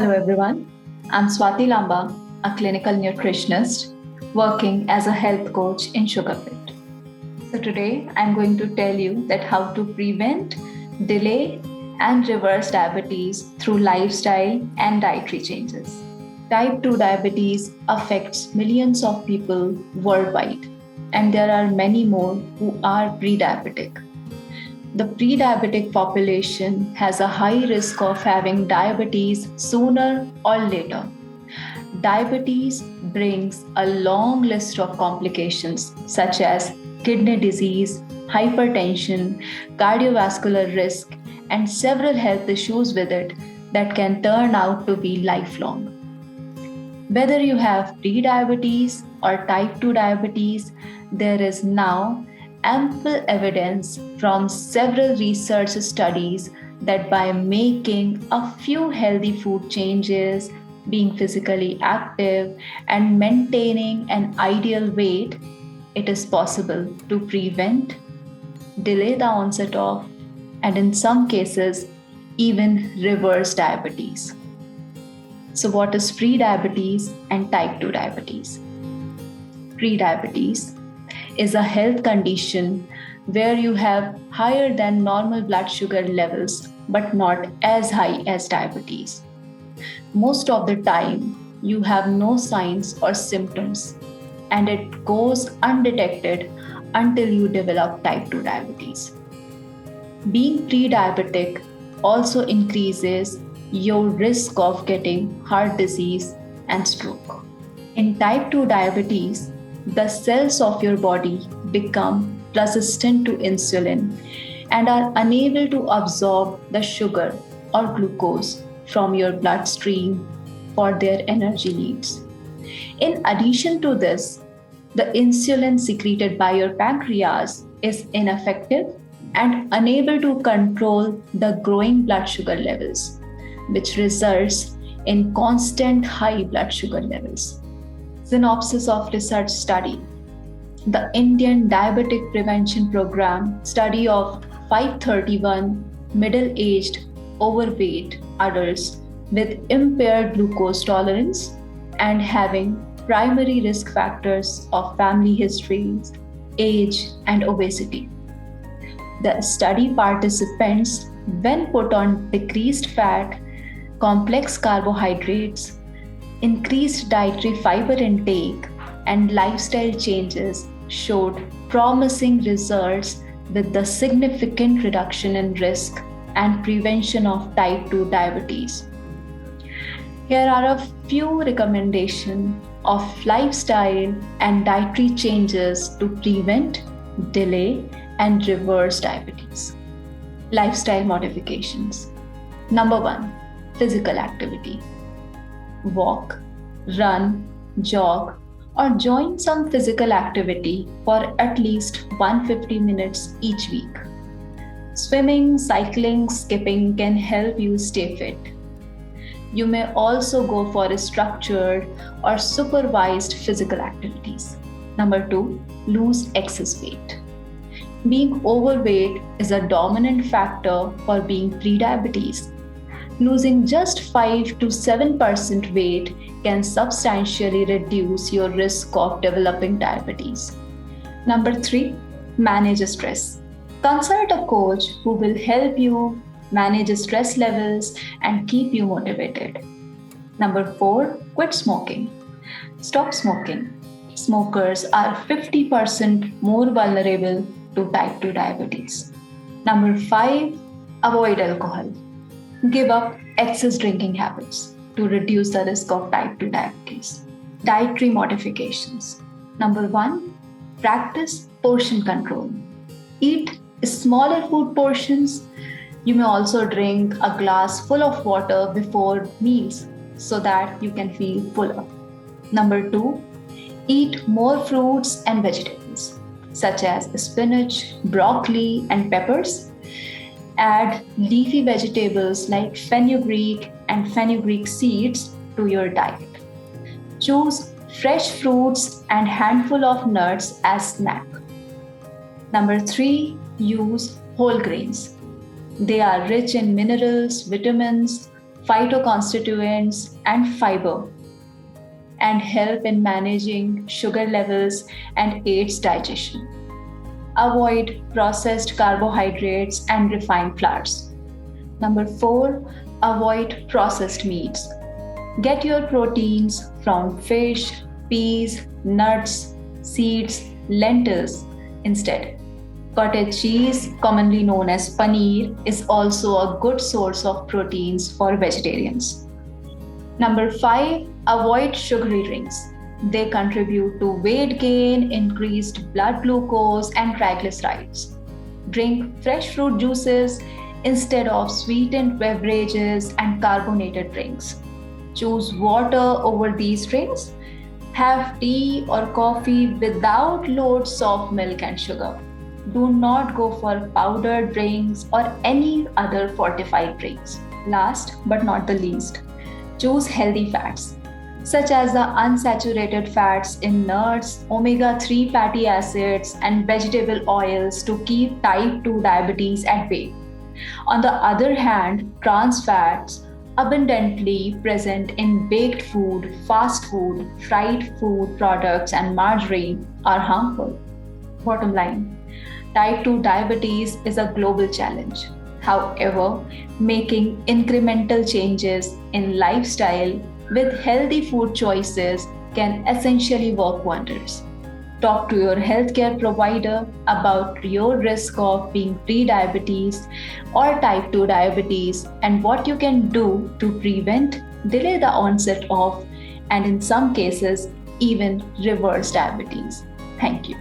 Hello everyone, I'm Swati Lamba, a clinical nutritionist working as a health coach in SugarFit. So today I'm going to tell you that how to prevent, delay and reverse diabetes through lifestyle and dietary changes. Type 2 diabetes affects millions of people worldwide, and there are many more who are pre-diabetic. The pre-diabetic population has a high risk of having diabetes sooner or later. Diabetes brings a long list of complications such as kidney disease, hypertension, cardiovascular risk, and several health issues with it that can turn out to be lifelong. Whether you have pre-diabetes or type 2 diabetes, there is now ample evidence from several research studies that by making a few healthy food changes, being physically active, and maintaining an ideal weight, it is possible to prevent, delay the onset of, and in some cases, even reverse diabetes. So, what is pre-diabetes and type 2 diabetes? Pre-diabetes is a health condition where you have higher than normal blood sugar levels but not as high as diabetes. Most of the time, you have no signs or symptoms and it goes undetected until you develop type 2 diabetes. Being pre-diabetic also increases your risk of getting heart disease and stroke. In type 2 diabetes, the cells of your body become resistant to insulin and are unable to absorb the sugar or glucose from your bloodstream for their energy needs. In addition to this, the insulin secreted by your pancreas is ineffective and unable to control the growing blood sugar levels, which results in constant high blood sugar levels. Synopsis of research study. The Indian Diabetic Prevention Program study of 531 middle-aged overweight adults with impaired glucose tolerance and having primary risk factors of family histories, age, and obesity. The study participants, when put on decreased fat, complex carbohydrates, increased dietary fiber intake, and lifestyle changes showed promising results with the significant reduction in risk and prevention of type 2 diabetes. Here are a few recommendations of lifestyle and dietary changes to prevent, delay, and reverse diabetes. Lifestyle modifications. Number 1, physical activity. Walk, run, jog, or join some physical activity for at least 150 minutes each week. Swimming, cycling, skipping can help you stay fit. You may also go for structured or supervised physical activities. Number 2, lose excess weight. Being overweight is a dominant factor for being pre-diabetes. Losing just 5 to 7% weight can substantially reduce your risk of developing diabetes. Number 3, manage stress. Consult a coach who will help you manage stress levels and keep you motivated. Number 4, quit smoking. Stop smoking. Smokers are 50% more vulnerable to type 2 diabetes. Number 5, avoid alcohol. Give up excess drinking habits to reduce the risk of type 2 diabetes. Dietary modifications. Number 1, practice portion control. Eat smaller food portions. You may also drink a glass full of water before meals so that you can feel fuller. Number 2, eat more fruits and vegetables such as spinach, broccoli, and peppers. Add leafy vegetables like fenugreek and fenugreek seeds to your diet. Choose fresh fruits and handful of nuts as snack. Number 3, use whole grains. They are rich in minerals, vitamins, phytoconstituents, and fiber, and help in managing sugar levels and aids digestion. Avoid processed carbohydrates and refined flours. Number 4, avoid processed meats. Get your proteins from fish, peas, nuts, seeds, lentils instead. Cottage cheese, commonly known as paneer, is also a good source of proteins for vegetarians. Number 5, avoid sugary drinks. They contribute to weight gain, increased blood glucose, and triglycerides. Drink fresh fruit juices instead of sweetened beverages and carbonated drinks. Choose water over these drinks. Have tea or coffee without loads of milk and sugar. Do not go for powdered drinks or any other fortified drinks. Last but not the least, choose healthy fats, such as the unsaturated fats in nuts, omega 3 fatty acids, and vegetable oils to keep type 2 diabetes at bay. On the other hand, trans fats, abundantly present in baked food, fast food, fried food products, and margarine, are harmful. Bottom line, type 2 diabetes is a global challenge. However, making incremental changes in lifestyle with healthy food choices can essentially work wonders. Talk to your healthcare provider about your risk of being pre-diabetes or type 2 diabetes and what you can do to prevent, delay the onset of, and in some cases, even reverse diabetes. Thank you.